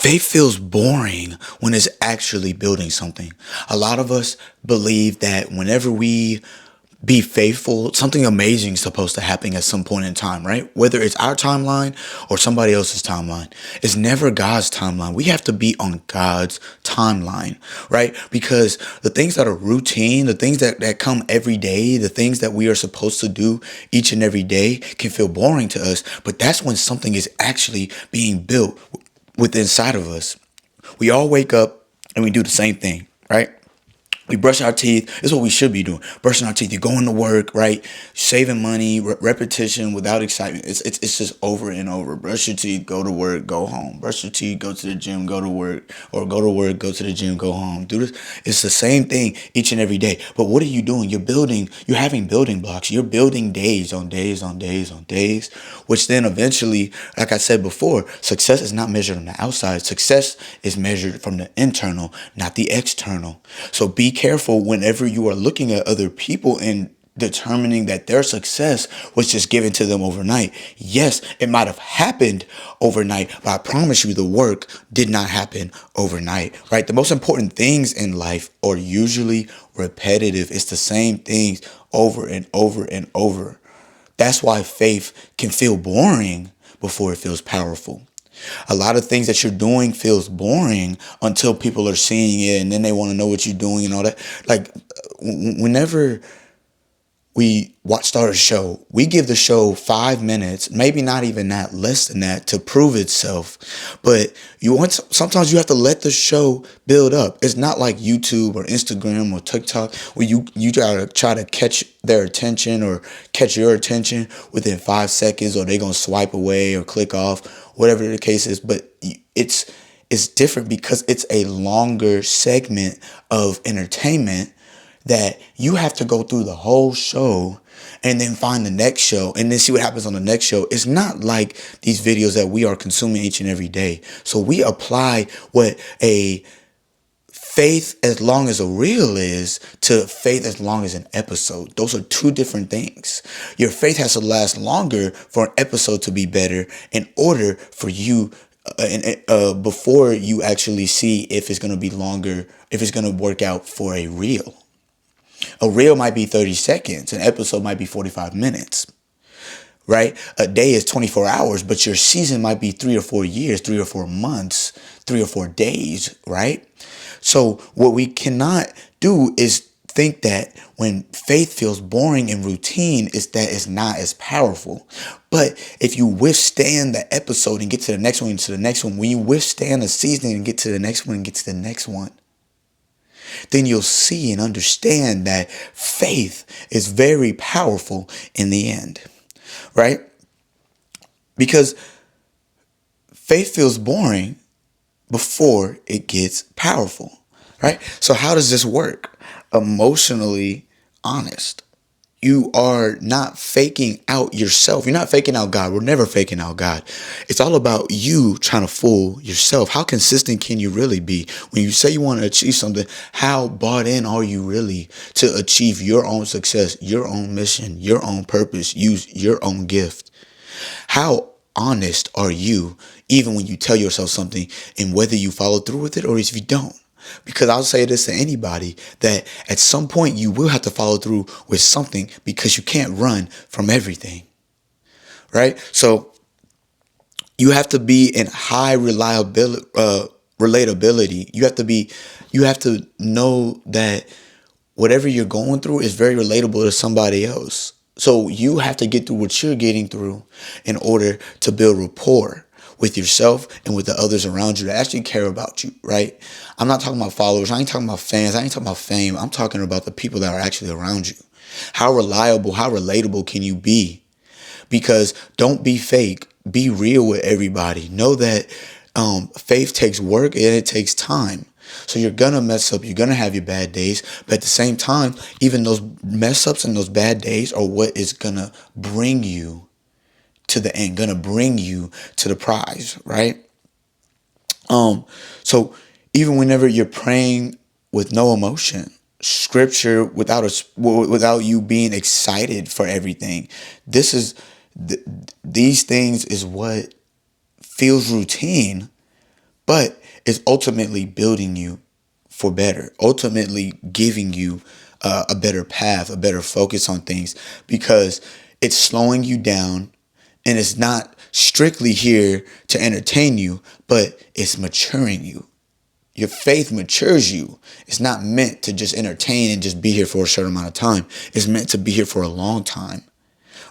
Faith feels boring when it's actually building something. A lot of us believe that whenever we be faithful, something amazing is supposed to happen at some point in time, right? Whether it's our timeline or somebody else's timeline. It's never God's timeline. We have to be on God's timeline, right? Because the things that are routine, the things that come every day, the things that we are supposed to do each and every day can feel boring to us. But that's when something is actually being built within inside of us. We all wake up and we do the same thing, right? We brush our teeth. This is what we should be doing. Brushing our teeth. You're going to work, right? Saving money, repetition without excitement. It's just over and over. Brush your teeth, go to work, go home. Brush your teeth, go to the gym, go to work. Or go to work, go to the gym, go home. Do this. It's the same thing each and every day. But what are you doing? You're having building blocks. You're building days on days on days on days, which then eventually, like I said before, success is not measured on the outside. Success is measured from the internal, not the external. So be careful whenever you are looking at other people and determining that their success was just given to them overnight. Yes, it might have happened overnight, but I promise you the work did not happen overnight, right? The most important things in life are usually repetitive. It's the same things over and over and over. That's why faith can feel boring before it feels powerful. A lot of things that you're doing feels boring until people are seeing it and then they want to know what you're doing and all that. Like whenever we start a show, we give the show 5 minutes, maybe not even that, less than that, to prove itself. But sometimes you have to let the show build up. It's not like YouTube or Instagram or TikTok where you gotta try to catch their attention or catch your attention within 5 seconds, or they're gonna swipe away or click off, whatever the case is. But it's different because it's a longer segment of entertainment that you have to go through the whole show and then find the next show and then see what happens on the next show. It's not like these videos that we are consuming each and every day. So we apply what a faith as long as a reel is to faith as long as an episode. Those are two different things. Your faith has to last longer for an episode to be better in order for you before you actually see if it's going to be longer, if it's going to work out for a reel. A reel might be 30 seconds. An episode might be 45 minutes, right? A day is 24 hours, but your season might be 3 or 4 years, 3 or 4 months, 3 or 4 days, right? So what we cannot do is think that when faith feels boring and routine, is that it's not as powerful. But if you withstand the episode and get to the next one and to the next one, when you withstand the season and get to the next one and get to the next one, then you'll see and understand that faith is very powerful in the end, right? Because faith feels boring before it gets powerful, right? So how does this work? Emotionally honest. You are not faking out yourself. You're not faking out God. We're never faking out God. It's all about you trying to fool yourself. How consistent can you really be? When you say you want to achieve something, how bought in are you really to achieve your own success, your own mission, your own purpose, use your own gift? How honest are you even when you tell yourself something and whether you follow through with it or if you don't? Because I'll say this to anybody, that at some point you will have to follow through with something because you can't run from everything, right? So you have to be in high reliability, relatability. You have to know that whatever you're going through is very relatable to somebody else. So you have to get through what you're getting through in order to build rapport with yourself and with the others around you that actually care about you, right? I'm not talking about followers. I ain't talking about fans. I ain't talking about fame. I'm talking about the people that are actually around you. How reliable, how relatable can you be? Because don't be fake. Be real with everybody. Know that faith takes work and it takes time. So you're going to mess up. You're going to have your bad days. But at the same time, even those mess ups and those bad days are what is going to bring you to the end, going to bring you to the prize, right? So even whenever you're praying with no emotion, scripture without you being excited for everything, these things is what feels routine, but it's ultimately building you for better, ultimately giving you a better path, a better focus on things, because it's slowing you down, and it's not strictly here to entertain you, but it's maturing you. Your faith matures you. It's not meant to just entertain and just be here for a short amount of time. It's meant to be here for a long time,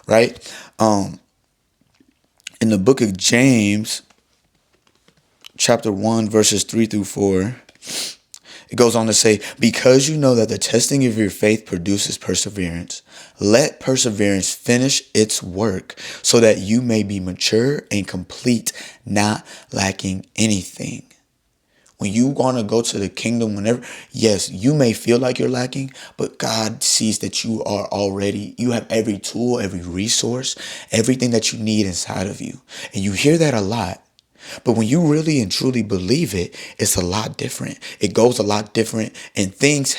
right? In the book of James, chapter 1, verses 3 through 4, it goes on to say, because you know that the testing of your faith produces perseverance, let perseverance finish its work so that you may be mature and complete, not lacking anything. When you want to go to the kingdom, whenever, yes, you may feel like you're lacking, but God sees that you have every tool, every resource, everything that you need inside of you. And you hear that a lot. But when you really and truly believe it, it's a lot different. It goes a lot different, and things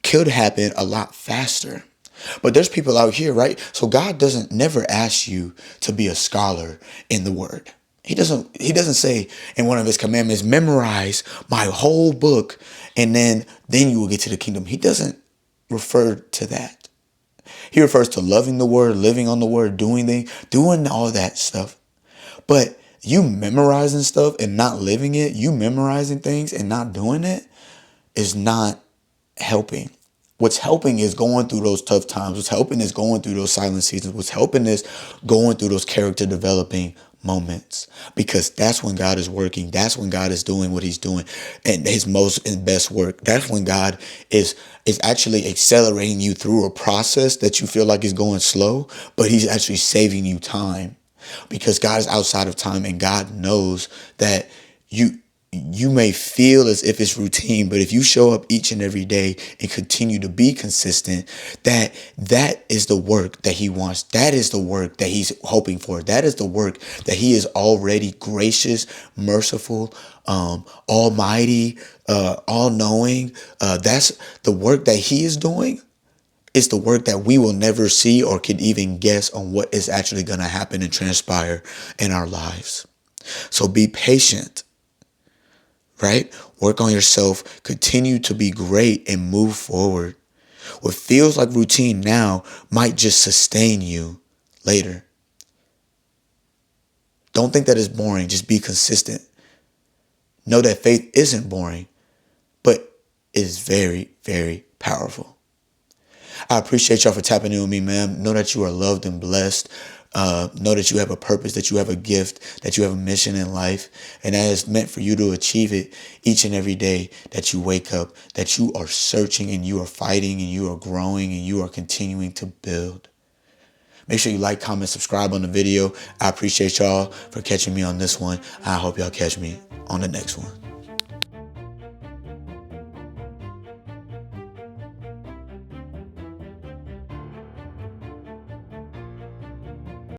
could happen a lot faster. But there's people out here, right? So God doesn't never ask you to be a scholar in the word. He doesn't say in one of his commandments, memorize my whole book and then you will get to the kingdom. He doesn't refer to that. He refers to loving the word, living on the word, doing all that stuff. But you memorizing stuff and not living it, you memorizing things and not doing it is not helping. What's helping is going through those tough times. What's helping is going through those silent seasons. What's helping is going through those character developing moments, because that's when God is working. That's when God is doing what he's doing and his most and best work. That's when God is actually accelerating you through a process that you feel like is going slow, but he's actually saving you time, because God is outside of time, and God knows that you may feel as if it's routine, but if you show up each and every day and continue to be consistent, that is the work that he wants. That is the work that he's hoping for. That is the work that he is already gracious, merciful, almighty, all-knowing. That's the work that he is doing. It's the work that we will never see or could even guess on what is actually going to happen and transpire in our lives. So be patient. Right? Work on yourself, continue to be great, and move forward. What feels like routine now might just sustain you later. Don't think that it's boring. Just be consistent. Know that faith isn't boring, but it is very, very powerful. I appreciate y'all for tapping in with me, man. Know that you are loved and blessed. Know that you have a purpose, that you have a gift, that you have a mission in life, and that is meant for you to achieve it each and every day that you wake up, that you are searching and you are fighting and you are growing and you are continuing to build. Make sure you like, comment, subscribe on the video. I appreciate y'all for catching me on this one. I hope y'all catch me on the next one.